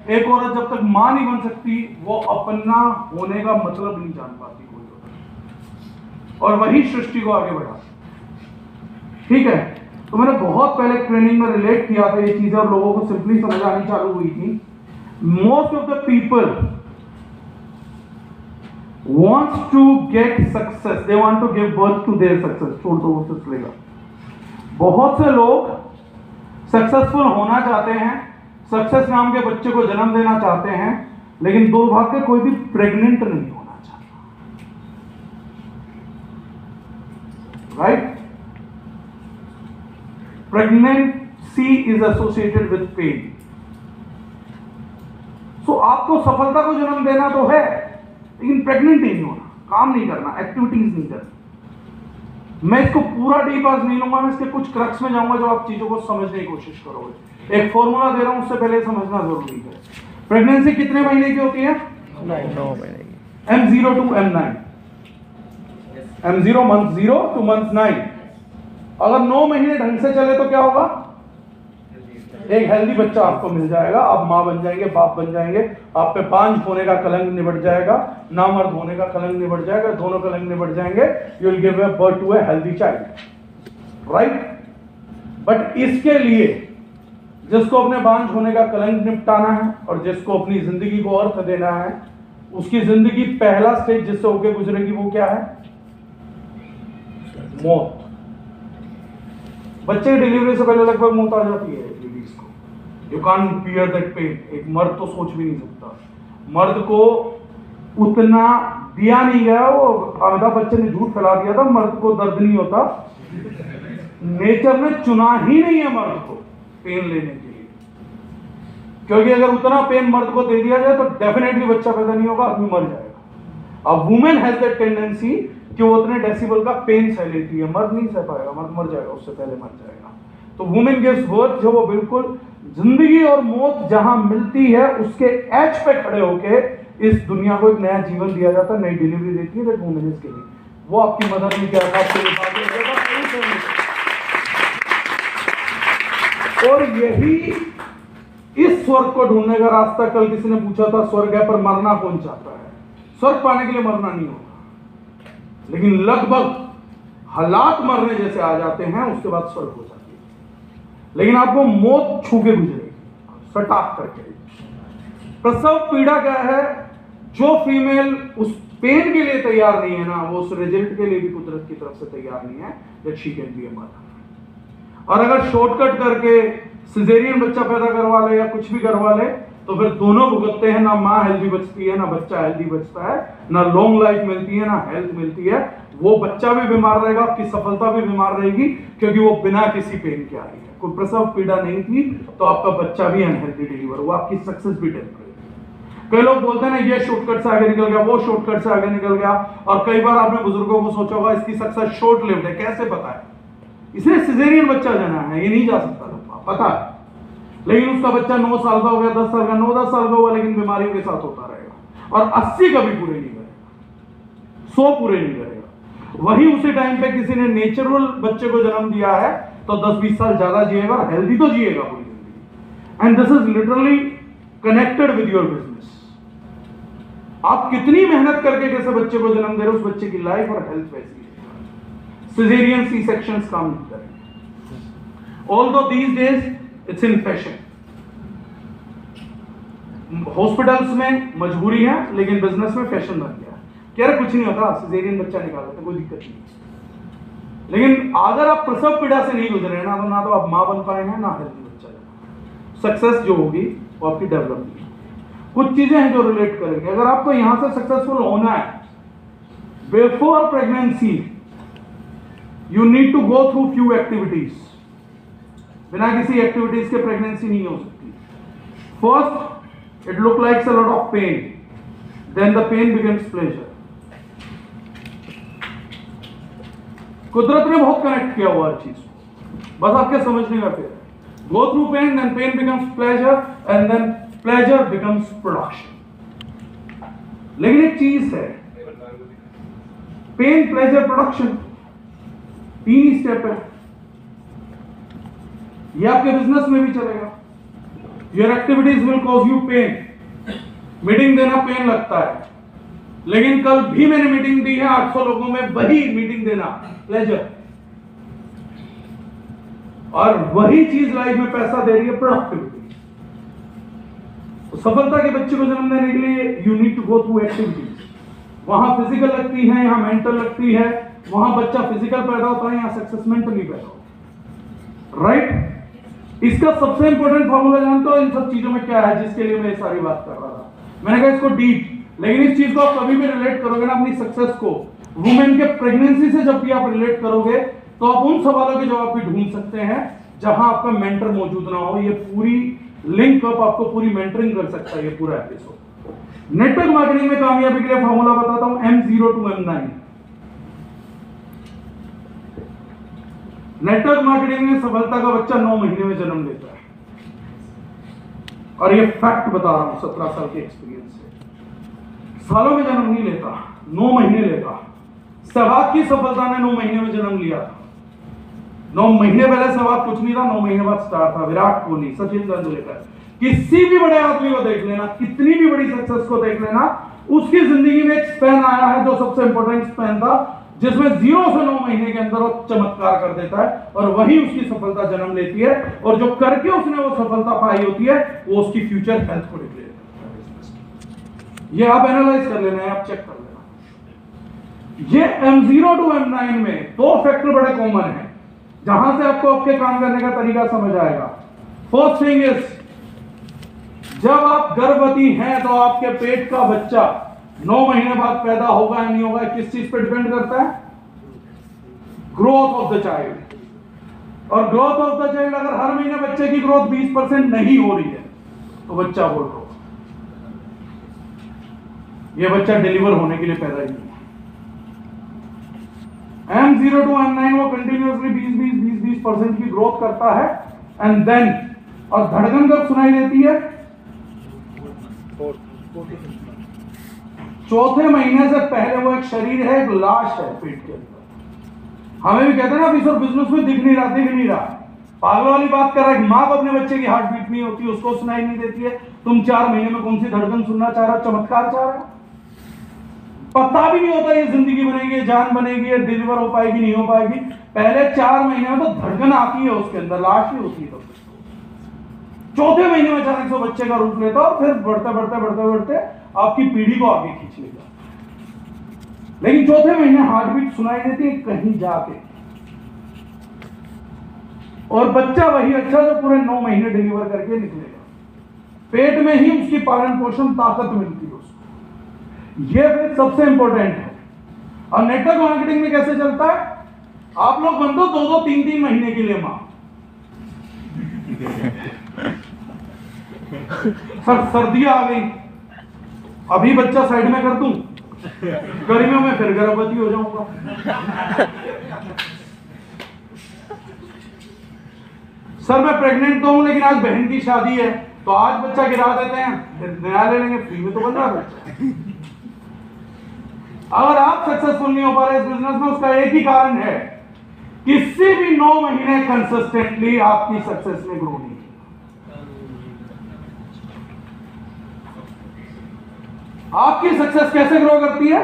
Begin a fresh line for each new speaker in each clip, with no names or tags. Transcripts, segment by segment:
एक औरत जब तक मां नहीं बन सकती वो अपना होने का मतलब नहीं जान पाती कोई औरत, और वही सृष्टि को आगे बढ़ाती। ठीक है, तो मैंने बहुत पहले ट्रेनिंग में रिलेट किया था ये चीजें और लोगों को सिंपली समझ आनी चालू हुई थी। Most of the people wants to get success, they want to give birth to their success। छोड़ दो वो सिलसिला। बहुत से लोग सक्सेसफुल होना चाहते हैं, सक्सेस नाम के बच्चे को जन्म देना चाहते हैं, लेकिन दुर्भाग्य कोई भी प्रेग्नेंट नहीं होना चाहता, right? Pregnancy is associated with pain. So आपको सफलता को जन्म देना तो है, लेकिन प्रेग्नेंट नहीं होना, काम नहीं करना, एक्टिविटीज नहीं करनी। मैं इसको पूरा डीप आज नहीं लूंगा, मैं इसके कुछ क्रक्स में जाऊंगा जो आप चीजों को समझने की कोशिश करोगे। एक फॉर्मूला दे रहा हूं, उससे पहले समझना जरूरी है। प्रेगनेंसी कितने महीने की होती है?
9 महीने की।
M0 to M9, M0 month 0 to month 9। अगर 9 महीने ढंग से चले तो क्या होगा? एक हेल्दी बच्चा आपको मिल जाएगा, आप मां बन जाएंगे, बाप बन जाएंगे, आप पे बांझ होने का कलंक निबट जाएगा, नामर्द होने का कलंक निबट जाएगा, दोनों कलंक निबट जाएंगे। You will give birth to a healthy child, right? But इसके लिए जिसको अपने बांझ होने का कलंक निपटाना है और जिसको अपनी जिंदगी को अर्थ देना है, उसकी जिंदगी पहला स्टेज जिससे होके गुजरेगी वो क्या है? मौत। बच्चे की डिलीवरी से पहले लगभग मौत आ जाती है लेडीज को। You can't bear that pain. एक मर्द तो सोच भी नहीं सकता। मर्द को उतना दिया नहीं गया, वो अमिताभ बच्चन ने झूठ फैला दिया था मर्द को दर्द नहीं होता। नेचर ने चुना ही नहीं है मर्द को पेन लेने के लिए, क्योंकि अगर उतना पेन मर्द को दे दिया जाए तो डेफिनेटली बच्चा पैदा नहीं होगा, आदमी मर जाएगा। अब वुमेन हैज दैट टेंडेंसी कि वो उतने डेसिबल का पेन सह लेती है, मर्द नहीं सह पाएगा, मर्द मर जाएगा, उससे पहले मर जाएगा। तो वुमेन गिव्स बर्थ जो वो बिल्कुल जिंदगी और मौत जहां मिलती है उसके एज पे खड़े होके इस दुनिया को एक नया जीवन दिया जाता है, नई डिलीवरी देती है वुमेन के लिए। वो आपकी मदद नहीं किया था, और यही इस स्वर्ग को ढूंढने का रास्ता। कल किसी ने पूछा था स्वर्ग है पर मरना कौन चाहता है? स्वर्ग पाने के लिए मरना नहीं होगा, लेकिन लगभग हालात मरने जैसे आ जाते हैं, उसके बाद स्वर्ग हो जाती है। लेकिन आपको मौत छू के गुजरेगी, सटाक करके। प्रसव पीड़ा क्या है? जो फीमेल उस पेन के लिए तैयार नहीं है ना, वो उस रिजल्ट के लिए भी कुदरत की तरफ से तैयार नहीं है that she can be a mother. और अगर शॉर्टकट करके सिजेरियन बच्चा पैदा करवा ले या कुछ भी करवा ले तो फिर दोनों भुगतते हैं। ना माँ हेल्दी बचती है, ना बच्चा हेल्दी बचता है, ना लॉन्ग लाइफ मिलती है, ना हेल्थ मिलती है। वो बच्चा भी बीमार रहेगा, आपकी सफलता भी बीमार रहेगी, क्योंकि वो बिना किसी पेन के आई है। कोई प्रसव पीड़ा नहीं थी तो आपका बच्चा भी अनहेल्दी डिलीवर हुआ, आपकी सक्सेस भी टेम्परेरी। कई लोग बोलते हैं ना ये शॉर्टकट से आगे निकल गया, वो शॉर्टकट से आगे निकल गया। और कई बार आपने बुजुर्गों को सोचा होगा इसकी सक्सेस शॉर्ट लिव्ड है, कैसे पता है? इसने सिजेरियन बच्चा जना है, ये नहीं जा सकता था, पता है। लेकिन उसका बच्चा 9 साल का हो गया, 10 साल का, 9-10 साल का हुआ, लेकिन बीमारियों के साथ होता रहेगा। और 80 कभी पूरे नहीं करेगा, 100 पूरे नहीं करेगा। वही उसी टाइम पे किसी ने नेचुरल बच्चे को जन्म दिया है तो 10-20 साल ज्यादा जिएगा, हेल्दी तो जिएगा पूरी जिंदगी। And this is literally connected with your business. आप कितनी मेहनत करके कैसे बच्चे को जन्म दे रहे हो, उस बच्चे की लाइफ और हेल्थ वैसी है। सिजेरियन सी सेक्शंस काम नहीं करेंगे। Although these days it's in fashion. Hospitals में मजबूरी है, लेकिन बिजनेस में फैशन बन गया। क्या कुछ नहीं होता, सिजेरियन बच्चा निकाल देते, कोई दिक्कत नहीं। लेकिन अगर आप प्रसव पीड़ा से नहीं गुजरे ना तो आप मां बन पाए हैं, ना हेल्दी बच्चा। सक्सेस जो होगी वो आपकी डेवलपमेंट। कुछ चीजें हैं जो रिलेट करेंगे। अगर आपको यहां से सक्सेसफुल होना है, before pregnancy you need to go through few activities. बिना किसी एक्टिविटीज के प्रेगनेंसी नहीं हो सकती। First, it look likes a lot of pain, then the pain becomes pleasure. कुदरत ने बहुत कनेक्ट किया हुआ हर चीज को, बस आपके समझने का फेर है। Go through pain, then pain becomes pleasure, and then pleasure becomes production. लेकिन एक चीज है, पेन, प्लेजर, प्रोडक्शन, 3 ही स्टेप है। ये आपके बिजनेस में भी चलेगा। Your activities will cause you pain. Meeting देना पेन लगता है, लेकिन कल भी मैंने मीटिंग दी है 800 लोगों में, वही मीटिंग देना प्लेजर। और वही चीज लाइफ में पैसा दे रही है, प्रोडक्टिविटी। तो सफलता के बच्चे को जन्म देने के लिए you need to go through activities. वहां फिजिकल लगती है, यहां मेंटल लगती है। वहां बच्चा फिजिकल पैदा होता है, यहां सक्सेस मेंटली पैदा होता है। राइट? इसका सबसे इंपॉर्टेंट फॉर्मूला जानते हो इन सब चीजों में क्या है, जिसके लिए मैं ये सारी बात कर रहा था? मैंने कहा इसको डीप, लेकिन इस चीज को आप कभी भी रिलेट करोगे ना अपनी सक्सेस को, वुमेन के प्रेगनेंसी से जब भी आप रिलेट करोगे तो आप उन सवालों के जवाब भी ढूंढ सकते हैं जहां आपका मेंटर मौजूद ना हो। ये पूरी लिंक अप आपको पूरी मेंटरिंग कर सकता है ये पूरा एपिसोड। नेटवर्क मार्केटिंग में कामयाबी के लिए फॉर्मूला बताता हूं, M0 to M9। Network marketing में सफलता का बच्चा 9 महीने में जन्म लेता है, और ये फैक्ट बता रहा हूं 17 साल के एक्सपीरियंस से। सालों में जन्म नहीं लेता, 9 महीने लेता। सहवाग की सफलता ने 9 महीने में जन्म लिया। 9 महीने पहले सहवाग कुछ नहीं था, 9 महीने बाद स्टार था। विराट कोहली, सचिन तेंदुलकर, किसी भी बड़े आदमी को देख लेना, कितनी भी बड़ी सक्सेस को देख लेना, उसकी जिंदगी में एक स्पैन आया है जो सबसे इंपॉर्टेंट स्पैन था, जिसमें 0 से 9 महीने के अंदर वो चमत्कार कर देता है, और वही उसकी सफलता जन्म लेती है। और जो करके उसने वो सफलता पाई होती है, वो उसकी फ्यूचर हेल्थ को डिक्लेयर करता है। ये आप एनालाइज कर लेना है, आप चेक कर लेना। ये M0 to M9 में 2 फैक्टर बड़े कॉमन हैं, जहां से आपको आपके काम करने का तरीका समझ आएगा। फर्स्ट थिंग इज, जब आप गर्भवती हैं तो आपके पेट का बच्चा 9 महीने बाद पैदा होगा या नहीं होगा, किस चीज पे डिपेंड करता है? Growth of the child. और ग्रोथ ऑफ द चाइल्ड, अगर हर महीने बच्चे की ग्रोथ 20% नहीं हो रही है तो बच्चा बोल रहा, ये बच्चा डिलीवर होने के लिए पैदा ही नहीं है। M0 to M9 वो कंटिन्यूअसली 20% की ग्रोथ करता है, एंड देन, और धड़कन कब सुनाई देती है? 4थे महीने से पहले वो एक शरीर है, एक लाश है पेट के अंदर। हमें भी कहते हैं ना, अभी सर बिजनेस में दिख नहीं रहा। पागल वाली बात कर रहा है। मां को अपने बच्चे की हार्ट बीट नहीं होती, उसको सुनाई नहीं देती है। तुम 4 महीने में कौन सी धड़कन सुनना चाह रहा हो? चमत्कार चाह रहा है? पता भी नहीं होता ये जिंदगी बनेगी, जान बनेगी, डिलीवर हो पाएगी, नहीं हो पाएगी। पहले 4 महीने में तो धड़कन आती है उसके अंदर, लाश ही होती है। तो 4थे महीने में अचानक से बच्चे का रूप लेता, और फिर बढ़ते आपकी पीढ़ी को आगे खींच लेगा। लेकिन 4थे महीने हार्ट बीट सुनाई देती है कहीं जाके, और बच्चा वही अच्छा जो पूरे 9 महीने डिलीवर करके निकलेगा। पेट में ही उसकी पालन पोषण ताकत मिलती है उसको। ये फिर सबसे इंपॉर्टेंट है। और नेटवर्क मार्केटिंग में कैसे चलता है? आप लोग बनते हो 2-2, 3-3 महीने के लिए मां। सर सर्दी आ गई, अभी बच्चा साइड में कर दूं, गर्मियों में फिर गर्भवती हो जाऊंगा। सर मैं प्रेग्नेंट तो हूं, लेकिन आज बहन की शादी है, तो आज बच्चा गिरा देते हैं, फिर नया ले लेंगे, फ्री में तो बन रहा बच्चा। अगर आप सक्सेसफुल नहीं हो पा रहे इस बिजनेस में, उसका एक ही कारण है, किसी भी 9 महीने कंसिस्टेंटली आपकी सक्सेस में ग्रो नहीं। आपकी सक्सेस कैसे ग्रो करती है?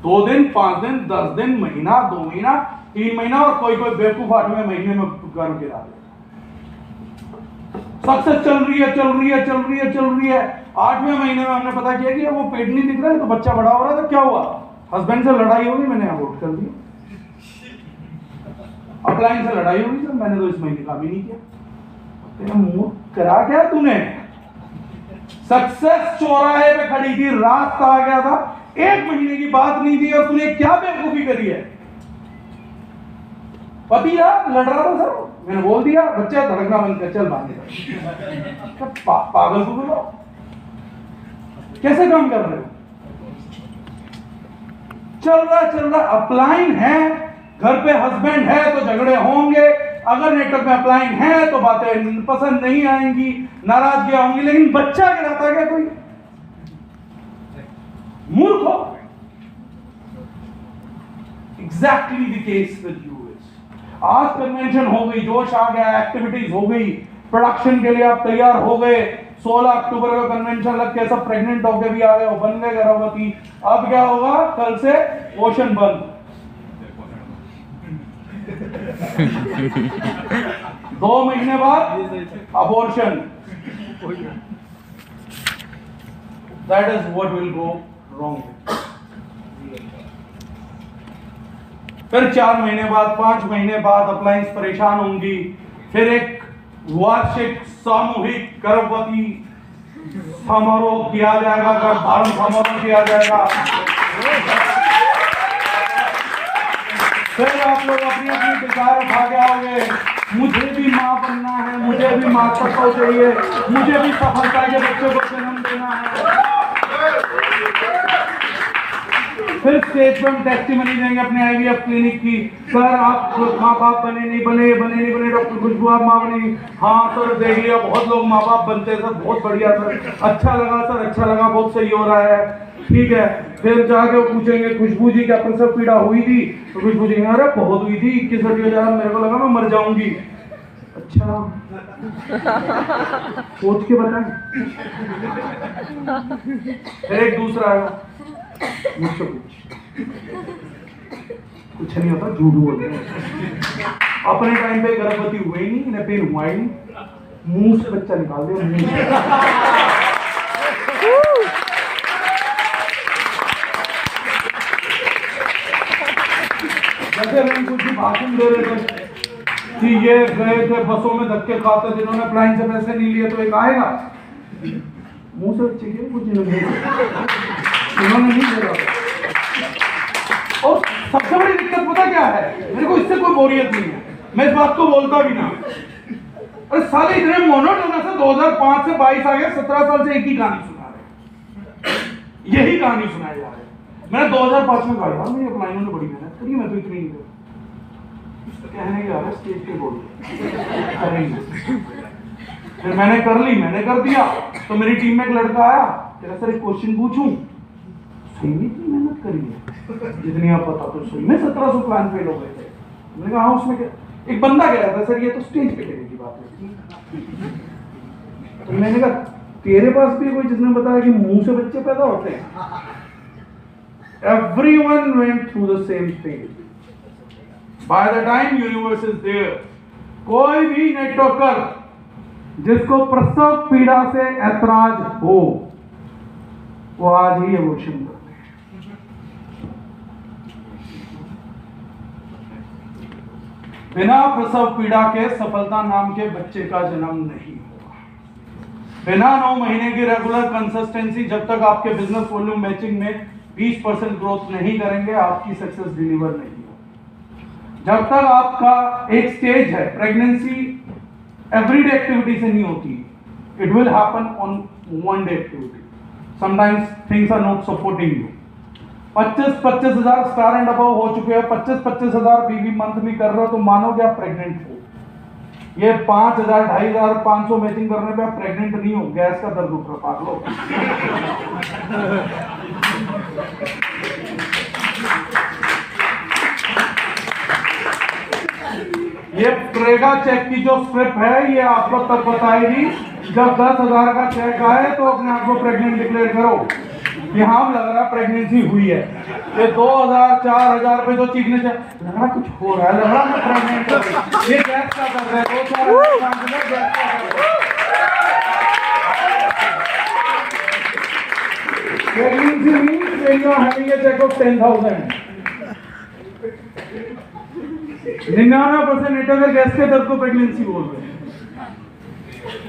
2 दिन, 5 दिन, 10 दिन, महीना, 2 महीना, 3 महीना, और कोई बेवकूफ 8वें महीने में गर्भ गिरा देता। सक्सेस चल रही है। 8वें महीने में हमने पता किया कि वो पेट नहीं दिख रहा है, तो बच्चा बड़ा हो रहा है। तो क्या हुआ? हस्बैंड से लड़ाई होगी, मैंने अबॉर्ट कर दिया। अपलाइन से लड़ाई होगी, सर मैंने तो इस महीने का भी नहीं किया। तेरा मुंह करा क्या तूने? सक्सेस चौराहे पे खड़ी थी, रास्ता आ गया था, 1 महीने की बात नहीं थी, और तूने क्या बेवकूफी करी है? पति यार लड़ रहा था, सर मैंने बोल दिया बच्चा धड़कना बंद कर, चल बांधे। पागल को बोलो, कैसे काम कर रहे हो? चल रहा अपलाइन है, घर पे हस्बैंड है तो झगड़े होंगे, अगर नेटवर्क में अपलाइन है तो बातें पसंद नहीं आएंगी, नाराजगियां होंगी, लेकिन बच्चा गिराता क्या कोई? मूर्ख हो। Exactly the case with you is, आज कन्वेंशन हो गई, जोश आ गया, एक्टिविटीज हो गई, प्रोडक्शन के लिए आप तैयार हो गए, 16 अक्टूबर का कन्वेंशन लग के सब प्रेग्नेंट होके भी आ गए, बन गए गर्भवती। अब क्या होगा, कल से पोषण बंद। 2 महीने बाद abortion. That is what will go wrong. फिर 4 महीने बाद, 5 महीने बाद अप्लायंस परेशान होंगी। फिर एक वार्षिक सामूहिक गर्भवती समारोह किया जाएगा, गर्भधारण समारोह किया जाएगा। फिर आप लोग अपनी अपनी विचार उठा के आओगे, मुझे भी माँ बनना है, मुझे भी मातृत्व चाहिए, मुझे भी सफलता के बच्चे को जन्म देना है। फिर स्टेज पर हम टेस्टिमनी देंगे अपने आईवीएफ क्लिनिक की, सर आप माँ बाप बने नहीं बने, डॉक्टर खुशबू आप माँ बनी। हाँ सर देख लिया, बहुत लोग माँ बाप बनते हैं सर, बहुत बढ़िया सर, अच्छा लगा सर, अच्छा लगा, बहुत सही हो रहा है, ठीक है। फिर जाके वो पूछेंगे खुशबू जी क्या प्रसव पीड़ा हुई थी, तो खुशबू जी अरे बहुत हुई थी, 21 मेरे को लगा मैं मर जाऊंगी। अच्छा सोच के बताएं। फिर एक दूसरा है, मुझसे कुछ नहीं होता, झूठ बोलते हैं, अपने टाइम पे गर्भवती हुए ही नहीं, इन्हें पेन हुआ ही नहीं, मुंह से बच्चा निकाल दिया मुंह से। जैसे मैं कुछ भी भाषण दे रहे थे कि ये गए थे बसों में धक्के खाते, जिन्होंने अप्लायंस से पैसे नहीं लिए तो एक आएगा मुंह से बच्चे के, कुछ उन्होंने नहीं दे रहा। और सबसे बड़ी दिक्कत पता क्या है, मेरे को इससे कोई बोरियत नहीं है, मैं इस बात को बोलता भी ना। अरे साले इतने मोनोटोनस है, 2005 से 22 आ गए, 17 साल से एक ही कहानी सुना रहे, यही कहानी सुनाई जा रही है। मैंने 2005 में कहा यार मेरी अप्लाइनों ने बड़ी मेहनत करी, मैं तो इतनी नहीं कर कहने के आ रहा स्टेज पे बोल करेंगे। फिर मैंने कर ली, मैंने कर दिया, तो मेरी टीम में एक लड़का आया, तेरा सर एक क्वेश्चन पूछूं, सही में इतनी मेहनत करी है जितनी आप पता, तो सही में 1700 प्लान फेल हो गए थे। मैंने कहा हाँ उसमें क्या, एक बंदा कह रहा था सर ये तो स्टेज पे कहने की बात है। तो मैंने कहा तेरे पास भी कोई जिसने बताया कि मुंह से बच्चे पैदा होते हैं? Everyone went through the same thing. By the time universe is there, कोई भी नेटवर्कर जिसको प्रसव पीड़ा से ऐतराज हो वो आज ही अबॉर्शन करते हैं। बिना प्रसव पीड़ा के सफलता नाम के बच्चे का जन्म नहीं होगा। बिना 9 महीने की रेगुलर कंसिस्टेंसी, जब तक आपके बिजनेस वॉल्यूम मैचिंग में 20% ग्रोथ नहीं करेंगे, आपकी सक्सेस डिलीवर नहीं होगी। जब तक आपका एक स्टेज है, प्रेगनेंसी एवरीडे एक्टिविटी से नहीं होती, it will happen on one day activity. Sometimes things are not supporting you. 25-25 हजार स्टार एंड अबव हो चुके हैं, 25-25 हजार बीवी मंथ में कर रहे हो तो मानोगे आप प्रेग्नेंट हो। ये 5000, 2500, 500 मैचिंग करने पे आप प्रेग्नेंट नहीं हो, गैस का दर्द उठ रहा पागलो। ये प्रेगा चेक की जो स्क्रिप्ट है ये आपको तब बताएगी जब 10,000 का चेक आए तो अपने आप को प्रेग्नेंट डिक्लेयर करो कि हाँ लग रहा प्रेगनेंसी हुई है। ये 2,000, 4,000 पे जो चीखने से लग रहा कुछ हो रहा है, लग रहा मैं प्रेग्नेंट हूं, ये गैस का कर रहा है, 2-4 गैस का कर रहा है। Pregnancy means when you are having a check of 10,000। 99% network gas के दर्द को प्रेगनेंसी बोल रहे हैं।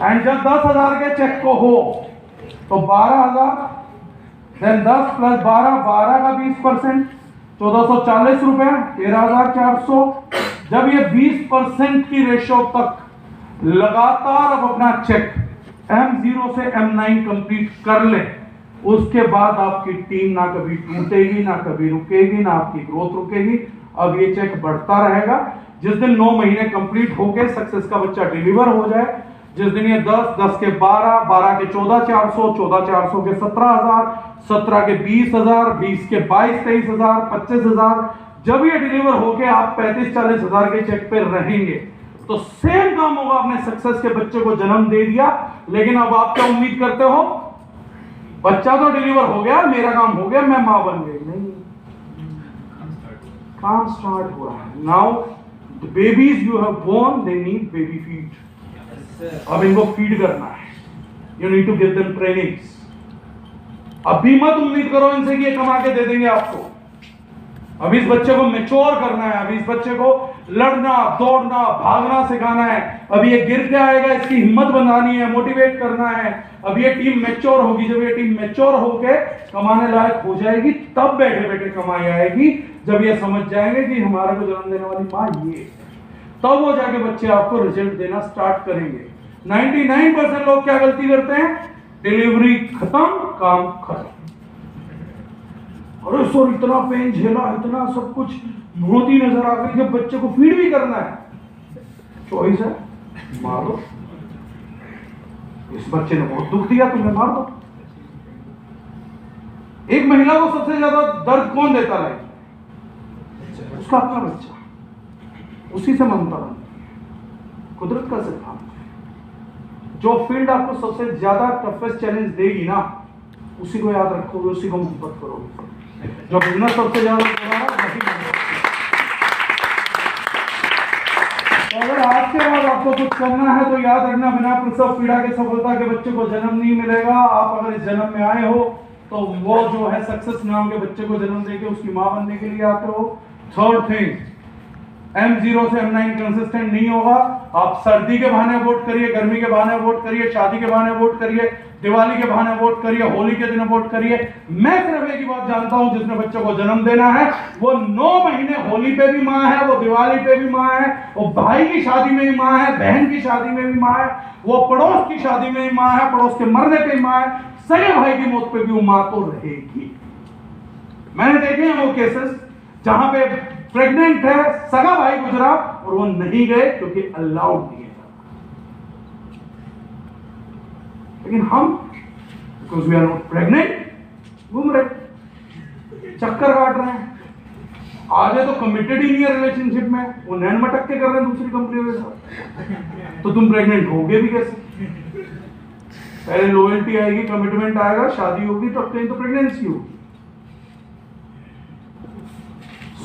एंड जब 10,000 के चेक को हो तो 12,000, देन 10 प्लस 12, 12 का 20%, 1440 रुपए, 13,400। जब ये 20% की रेशो तक लगातार अब अपना चेक M0 से M9 कंप्लीट कर ले, उसके बाद आपकी टीम ना कभी टूटेगी, ना कभी रुकेगी, ना आपकी ग्रोथ रुकेगी। अब ये चेक बढ़ता रहेगा। जिस दिन 9 महीने कंप्लीट हो गए, सक्सेस का बच्चा डिलीवर हो जाए, जिस दिन ये 10, 10 के 12, 12 के 14,400, 14,400 के 17,000, 17 के 20,000, 20 के 22-23,000, 25,000, जब ये डिलीवर होके आप 35-40 हजार के चेक पे रहेंगे, तो सेम काम होगा, अपने सक्सेस के बच्चे को जन्म दे दिया, लेकिन अब आप क्या उम्मीद करते हो? बच्चा तो डिलीवर हो गया, मेरा काम हो गया, मैं मां बन गई। नहीं, काम स्टार्ट हुआ है। Now the babies you have born, they need baby feed. अब इनको फीड करना है, you need to give them trainings. अभी मत उम्मीद करो इनसे कि ये कमा के दे देंगे आपको। अभी इस बच्चे को मैच्योर करना है, अभी इस बच्चे को लड़ना, दौड़ना, भागना सिखाना है। अभी ये गिर के आएगा, इसकी हिम्मत बनानी है, मोटिवेट करना है। अब ये टीम मैच्योर होगी, जब ये टीम मैच्योर होके कमाने लायक हो जाएगी, तब बैठे बैठे कमाई आएगी। जब ये समझ जाएंगे कि हमारे को जन्म देने वाली माँ ये, तब वो जाके बच्चे आपको रिजल्ट देना स्टार्ट करेंगे। 99% लोग क्या गलती करते हैं? डिलीवरी खत्म, काम खत्म। अरे सर इतना पेन झेला, इतना सब कुछ, मोती नजर आ गई, जब बच्चे को फीड भी करना है, चॉइस है, मारो। इस बच्चे ने बहुत दुख दिया, तुम्हें मार दो। एक महिला को सबसे ज्यादा दर्द कौन देता लाइफ में? उसका अपना बच्चा, उसी से ममता बनती है। कुदरत का सिद्धांत है, जो फील्ड आपको सबसे ज्यादा टफेस्ट चैलेंज देगी ना, उसी को याद रखोगे, उसी को मोहब्बत करोगे। जो बिजनेस सबसे ज्यादा तो अगर आज के बाद आपको कुछ करना है तो याद रखना, बिना प्रसव पीड़ा के सफलता के बच्चे को जन्म नहीं मिलेगा। आप अगर इस जन्म में आए हो तो वो जो है सक्सेस नाम के बच्चे को जन्म देके उसकी मां बनने के लिए आते हो। थर्ड थिंग, M0 से M9 कंसिस्टेंट नहीं होगा। आप सर्दी के बहाने वोट करिए, गर्मी के बहाने वोट करिए, शादी के बहाने वोट करिए, दिवाली के बहाने वोट करिए, होली के दिन वोट करिए। मैं सिर्फ एक ही बात जानता हूं, जिसने बच्चे को जन्म देना है वो 9 महीने होली पे भी मां है, वो दिवाली पे भी मां है, वो भाई की शादी में भी मां है, बहन की शादी में भी मां है, वो पड़ोस की शादी में भी मां है, पड़ोस के मरने पे भी मां है, सगे भाई की मौत पे भी वो मां तो रहेगी। मैंने देखे हैं वो केसेस जहां पे प्रेग्नेंट है, सगा भाई गुजरा और वो नहीं गए क्योंकि अलाउड नहीं है। लेकिन हम because we are not pregnant घूम रहे, चक्कर काट रहे हैं। आधे तो कमिटेड ही नहीं है रिलेशनशिप में, वो नैन मटक के कर रहे हैं दूसरी कंपनी के साथ। तो तुम प्रेग्नेंट होगे भी कैसे? पहले लॉयल्टी आएगी, कमिटमेंट आएगा, शादी होगी, तो कहीं तो प्रेगनेंसी होगी।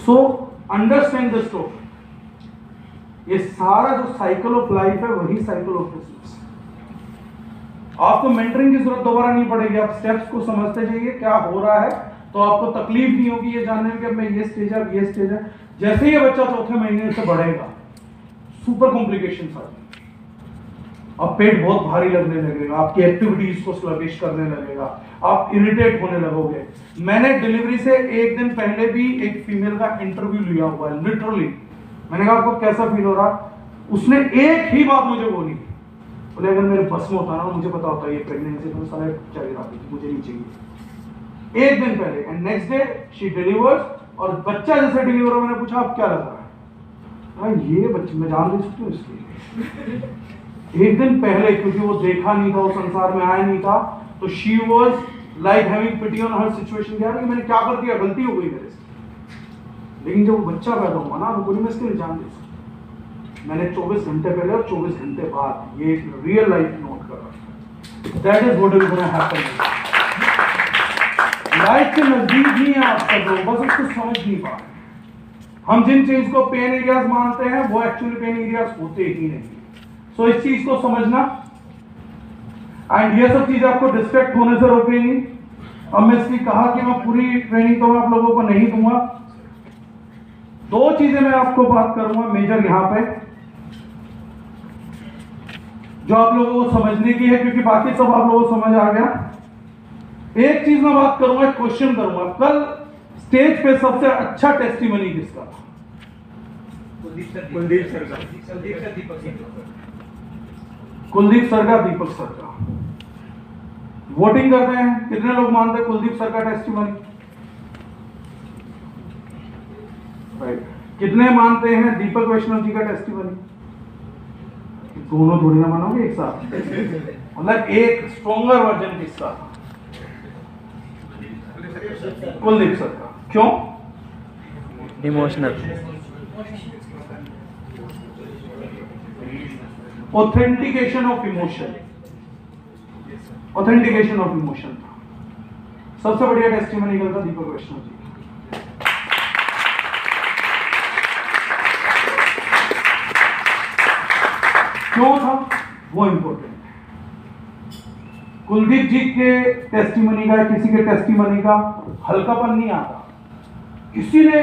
So understand the story. ये सारा जो साइकिल ऑफ लाइफ है वही साइकिल ऑफ बिजनेस। आपको मेंटरिंग की जरूरत दोबारा नहीं पड़ेगी, आप स्टेप्स को समझते जाइए क्या हो रहा है, तो आपको तकलीफ नहीं होगी ये जानने में कि अब मैं ये स्टेज है, ये स्टेज है। जैसे ही ये बच्चा चौथे महीने से बढ़ेगा, सुपर कॉम्प्लिकेशंस आ जाएंगे। अब पेट बहुत भारी लगने लगेगा, आपकी एक्टिविटीज को स्लगिश करने लगेगा, आप इरिटेट होने लगोगे। मैंने डिलीवरी से एक दिन पहले भी एक फीमेल का इंटरव्यू लिया हुआ है, लिटरली। मैंने कहा आपको कैसा फील हो रहा? उसने एक ही बात मुझे बोली, बोले अगर मेरे बस में होता ना, मुझे पता होता ये प्रेगनेंसी तो सारे चली जाती थी, मुझे नहीं चाहिए। एक दिन पहले, and next day she delivers. और बच्चा जैसे डिलीवर हो, मैंने पूछा आप क्या लग रहा है? ये बच्चे मैं जान नहीं सकती हूँ इसके। एक दिन पहले, क्योंकि वो देखा नहीं था, वो संसार में आया नहीं था, तो she was like having pity on her situation. यार मैंने क्या कर दिया, गलती हो गई मेरे से। लेकिन जब वो बच्चा पैदा हुआ ना, तो बोली मैं इसके लिए जान दे सकती। मैंने 24 घंटे पहले और 24 घंटे बाद ये रियल लाइफ नोट कर रखा। That is what is gonna happen. Life के नजदीक नहीं है आप सब लोग, बस उसको समझ नहीं पा रहे। हम जिन चीज को पेन एरियाज मानते हैं वो एक्चुअली पेन एरियाज होते ही नहीं। सो इस चीज को समझना, एंड ये सब चीज आपको डिस्ट्रैक्ट होने से रोकेंगी। अब मैं इसलिए कहा कि मैं पूरी ट्रेनिंग तो मैं आप लोगों को नहीं दूंगा। 2 चीजें मैं आपको बात करूंगा मेजर यहां पे, जो आप लोगों को समझने की है, क्योंकि बाकी सब आप लोगों को समझ आ गया। एक चीज मैं बात करूंगा, क्वेश्चन करूंगा, कल स्टेज पे सबसे अच्छा टेस्टिमनी किसका था? कुलदीप सर का, दीपक सर का। वोटिंग करते हैं, कितने लोग मानते हैं कुलदीप सर का टेस्टिमनी? राइट। कितने मानते हैं दीपक वैष्णव जी का टेस्टिमनी? दोनों थोड़ी ना मानोगे एक साथ, मतलब एक स्ट्रॉन्गर वर्जन किसका? कुलदीप सर का। क्यों? Authentication of emotion, authentication of emotion था। सबसे बढ़िया टेस्टिमोनियल था दीपक वैष्णव जी। क्यों था वो इंपॉर्टेंट है। कुलदीप जी के टेस्टिमनी का, किसी के टेस्टिमनी का हल्कापन नहीं आता। किसी ने